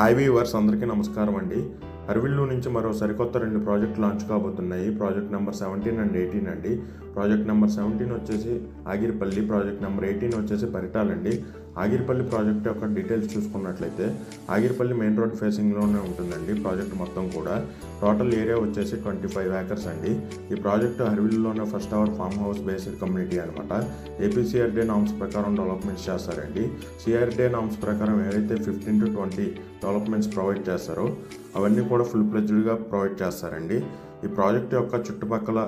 Hi weavers అందరికీ నమస్కారం అండి. అరవిల్లు నుంచి మరో సరికొత్త 2 ప్రాజెక్టులు లాంచ్ కాబోతున్నాయి. ప్రాజెక్ట్ నెంబర్ 17 అండ్ 18 అండి. ప్రాజెక్ట్ నెంబర్ 17 వచ్చేసి ఆగిరిపల్లి, ప్రాజెక్ట్ నెంబర్ 18 వచ్చేసి పరిటాలండి. ఆగిరిపల్లి ప్రాజెక్ట్ యొక్క డీటెయిల్స్ చూసుకున్నట్లయితే ఆగిరిపల్లి మెయిన్ రోడ్ ఫేసింగ్లోనే ఉంటుందండి ప్రాజెక్ట్ మొత్తం కూడా. టోటల్ ఏరియా వచ్చేసి 25 acres అండి. ఈ ప్రాజెక్టు అరవిల్లులోనే first our farm house based community అనమాట. ఏపీసీఆర్డీ నామ్స్ ప్రకారం డెవలప్మెంట్స్ చేస్తారండి. సిఆర్డీ నామ్స్ ప్రకారం ఏదైతే 15 to 20 డెవలప్మెంట్స్ ప్రొవైడ్ చేస్తారో అవన్నీ కూడా ఫుల్ ప్లెజ్డ్గా ప్రొవైడ్ చేస్తారండి. ఈ ప్రాజెక్ట్ యొక్క చుట్టుపక్కల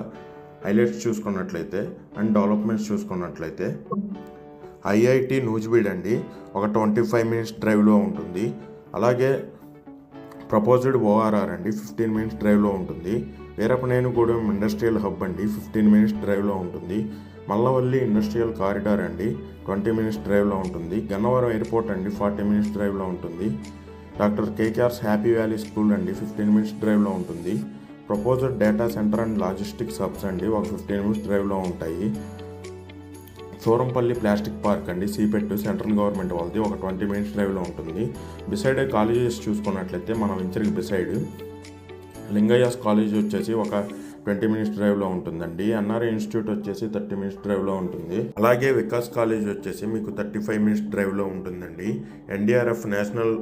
హైలైట్స్ చూసుకున్నట్లయితే అండ్ డెవలప్మెంట్స్ చూసుకున్నట్లయితే ఐఐటి నూజివీడ్ అండి, ఒక 25 minutes డ్రైవ్లో ఉంటుంది. అలాగే ప్రపోజ్డ్ ఓఆర్ఆర్ అండి, 15 minutes డ్రైవ్లో ఉంటుంది. వీరపనేనిగూడెం ఇండస్ట్రియల్ హబ్ అండి, 15 minutes డ్రైవ్లో ఉంటుంది. మల్లవల్లి ఇండస్ట్రియల్ కారిడార్ అండి, 20 minutes డ్రైవ్లో ఉంటుంది. గన్నవరం ఎయిర్పోర్ట్ అండి, 40 minutes డ్రైవ్లో ఉంటుంది. Doctor KKR's Happy Valley school అండి, 15 minutes డ్రైవ్లో ఉంటుంది. Proposed data centre and logistics hubs అండి, ఒక 15 minutes డ్రైవ్లో ఉంటాయి. సూరంపల్లి ప్లాస్టిక్ పార్క్ అండి, సిపెట్ సెంట్రల్ గవర్నమెంట్ వాళ్ళది, ఒక 20 minutes డ్రైవ్లో ఉంటుంది. బిసైడ్ కాలేజెస్ చూసుకున్నట్లయితే మన వెంచర్కి బిసైడ్ లింగయ్యాస్ కాలేజ్ వచ్చేసి ఒక 20 minutes డ్రైవ్లో ఉంటుందండి. ఎన్ఆర్ఐ ఇన్స్టిట్యూట్ వచ్చేసి 30 minutes డ్రైవ్లో ఉంటుంది. అలాగే వికాస్ కాలేజ్ వచ్చేసి మీకు 35 minutes డ్రైవ్లో ఉంటుందండి. NDRF national